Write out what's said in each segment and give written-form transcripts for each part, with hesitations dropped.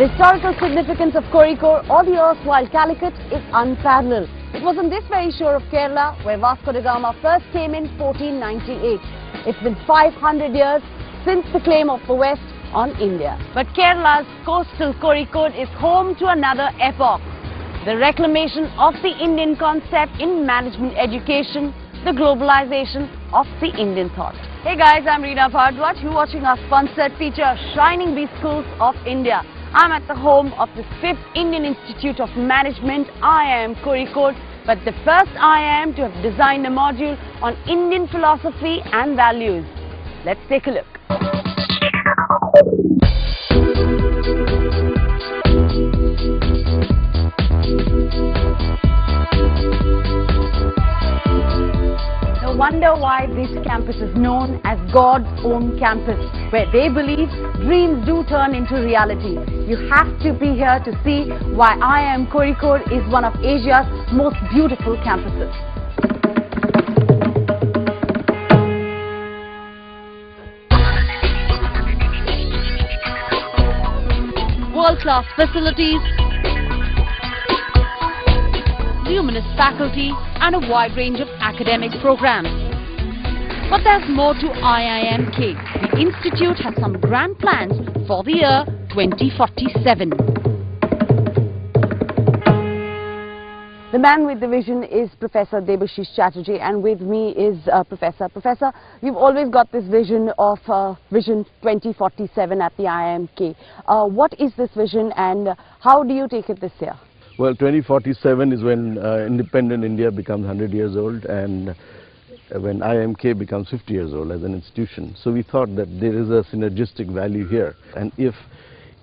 The historical significance of Kozhikode or the erstwhile Calicut is unparalleled. It was on this very shore of Kerala where Vasco da Gama first came in 1498. It's been 500 years since the claim of the West on India. But Kerala's coastal Kozhikode is home to another epoch. The reclamation of the Indian concept in management education, the globalization of the Indian thought. Hey guys, I'm Reena Bhardwaj. You're watching our sponsored feature, Shining Bee Schools of India. I'm at the home of the 5th Indian Institute of Management, IIM Kozhikode, but the first IIM to have designed a module on Indian philosophy and values. Let's take a look. No wonder why this campus is known as God's own campus, where they believe dreams do turn into reality. You have to be here to see why IIM Kozhikode is one of Asia's most beautiful campuses. World-class facilities, luminous faculty and a wide range of academic programs. But there's more to IIMK. The institute has some grand plans for the year 2047. The man with the vision is Professor Debashish Chatterjee, and with me is Professor. Professor, you've always got this vision of Vision 2047 at the IIMK. What is this vision and how do you take it this year? Well, 2047 is when independent India becomes 100 years old and when IIMK becomes 50 years old as an institution. So we thought that there is a synergistic value here, and if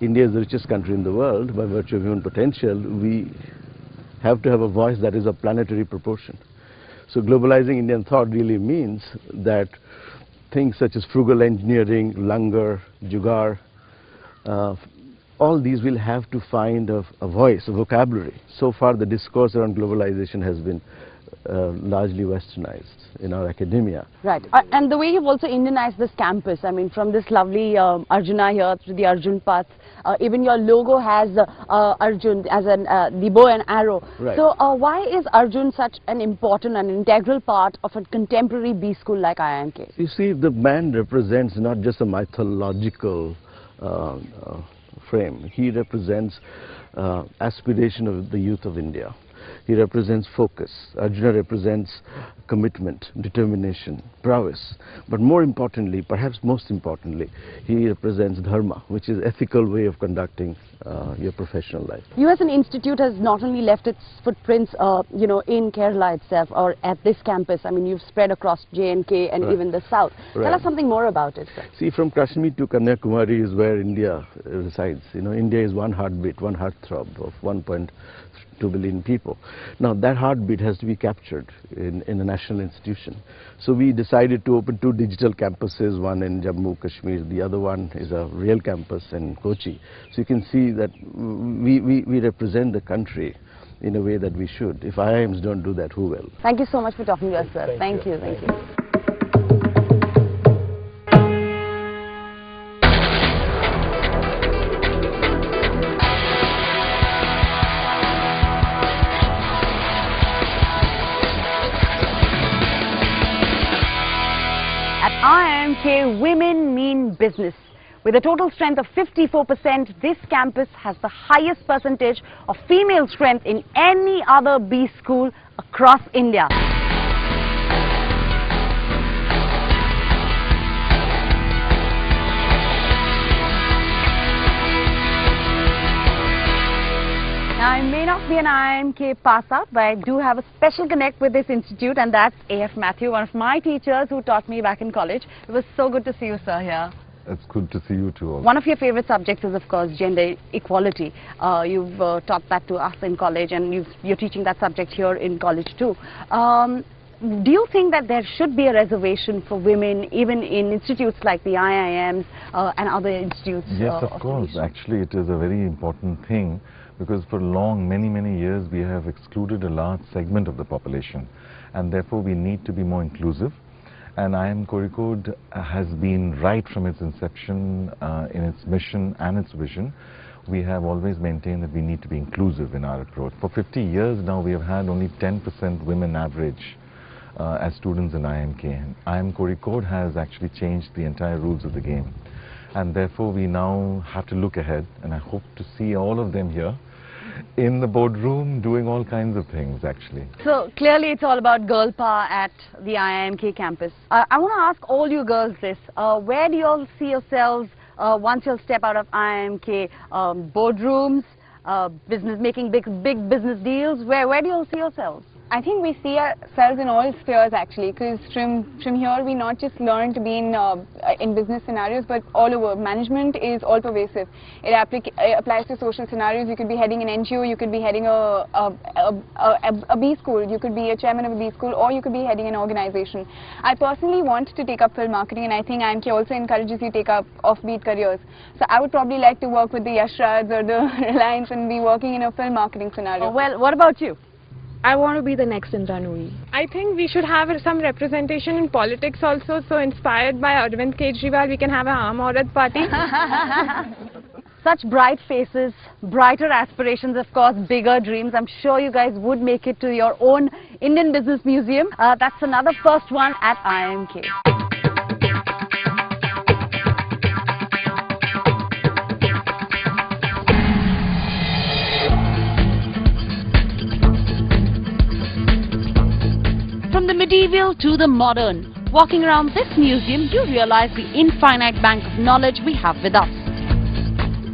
India is the richest country in the world by virtue of human potential, we have to have a voice that is of planetary proportion. So globalizing Indian thought really means that things such as frugal engineering, langar, jugaad, all these will have to find a voice, a vocabulary. So far the discourse around globalization has been largely westernized in our academia. Right, and the way you've also Indianized this campus, I mean from this lovely Arjuna here to the Arjun path, even your logo has Arjun as the bow and arrow. Right. So why is Arjun such an important and integral part of a contemporary B school like IIMK? You see, the man represents not just a mythological frame. He represents aspiration of the youth of India. He represents focus. Arjuna represents commitment, determination, prowess. But more importantly, perhaps most importantly, he represents dharma, which is ethical way of conducting your professional life. You as an institute has not only left its footprints, you know, in Kerala itself or at this campus. I mean, you've spread across J&K and even the south. Right. Tell us something more about it, sir. See, from Kashmir to Kanyakumari is where India resides. You know, India is one heartbeat, one heartthrob of 1.2 billion people. Now that heartbeat has to be captured in a national institution. So we decided to open 2 digital campuses, one in Jammu, Kashmir, the other one is a real campus in Kochi. So you can see that we represent the country in a way that we should. If IIMs don't do that, who will? Thank you so much for talking to us, sir. Thank you. At IIMK, women mean business. With a total strength of 54%, this campus has the highest percentage of female strength in any other B school across India. Now, I may not be an IIMK pass-out, but I do have a special connect with this institute, and that's A.F. Matthew, one of my teachers who taught me back in college. It was so good to see you, sir, here. It's good to see you too. Also. One of your favorite subjects is, of course, gender equality. You've taught that to us in college, and you're teaching that subject here in college too. Do you think that there should be a reservation for women even in institutes like the IIMs and other institutes? Yes, of course. Actually, it is a very important thing because for many years we have excluded a large segment of the population, and therefore we need to be more inclusive. And IIM Kozhikode has been right from its inception in its mission and its vision we have always maintained that we need to be inclusive in our approach. For 50 years now, we have had only 10% women average as students in IIMK. And IIM Kozhikode has actually changed the entire rules of the game. And therefore, we now have to look ahead, and I hope to see all of them here in the boardroom doing all kinds of things, actually. So clearly it's all about girl power at the IIMK campus. I want to ask all you girls this. Where do you all see yourselves once you'll step out of IIMK? Boardrooms, making big business deals? Where do you all see yourselves? I think we see ourselves in all spheres actually, because from here we not just learn to be in business scenarios, but all over. Management is all pervasive. It applies to social scenarios. You could be heading an NGO, you could be heading a B school, you could be a chairman of a B school, or you could be heading an organization. I personally want to take up film marketing, and I think IIMK also encourages you to take up offbeat careers. So I would probably like to work with the Yash Raj or the Reliance and be working in a film marketing scenario. Well, what about you? I want to be the next Indra Nooyi. I think we should have some representation in politics also. So inspired by Arvind Kejriwal, we can have an Aam Aurat party. Such bright faces, brighter aspirations, of course, bigger dreams. I'm sure you guys would make it to your own Indian Business Museum. That's another first one at IIMK. From the medieval to the modern, walking around this museum, you realize the infinite bank of knowledge we have with us.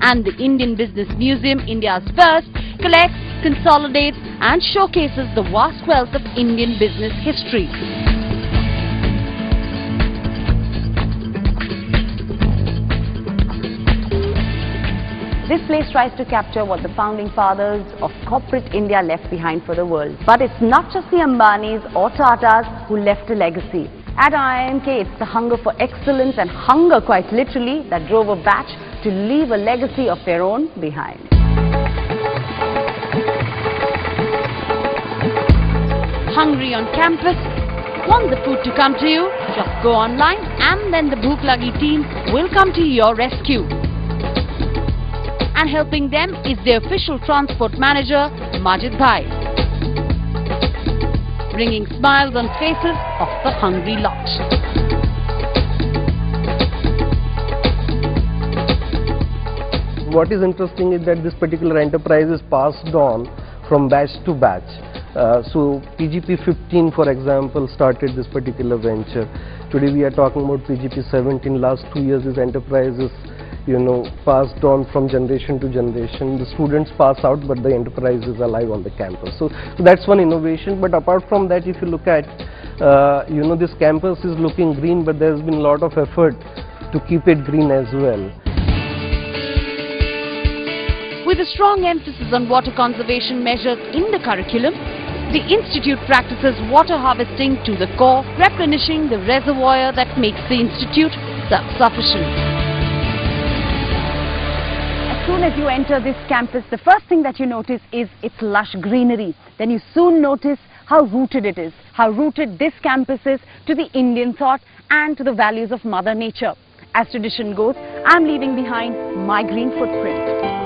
And the Indian Business Museum, India's first, collects, consolidates and showcases the vast wealth of Indian business history. This place tries to capture what the founding fathers of corporate India left behind for the world. But it's not just the Ambanis or Tatas who left a legacy. At IIMK, it's the hunger for excellence and hunger, quite literally, that drove a batch to leave a legacy of their own behind. Hungry on campus? Want the food to come to you? Just go online and then the Bhook Lagi team will come to your rescue. And helping them is the official transport manager, Majid Bhai, bringing smiles on faces of the hungry lot. What is interesting is that this particular enterprise is passed on from batch to batch. So PGP 15, for example, started this particular venture. Today we are talking about PGP 17. Last 2 years this enterprise is passed on from generation to generation. The students pass out, but the enterprise is alive on the campus. So that's one innovation. But apart from that, if you look at, this campus is looking green, but there's been a lot of effort to keep it green as well. With a strong emphasis on water conservation measures in the curriculum, the institute practices water harvesting to the core, replenishing the reservoir that makes the institute self-sufficient. As soon as you enter this campus, the first thing that you notice is its lush greenery. Then you soon notice how rooted it is, how rooted this campus is to the Indian thought and to the values of Mother Nature. As tradition goes, I'm leaving behind my green footprint.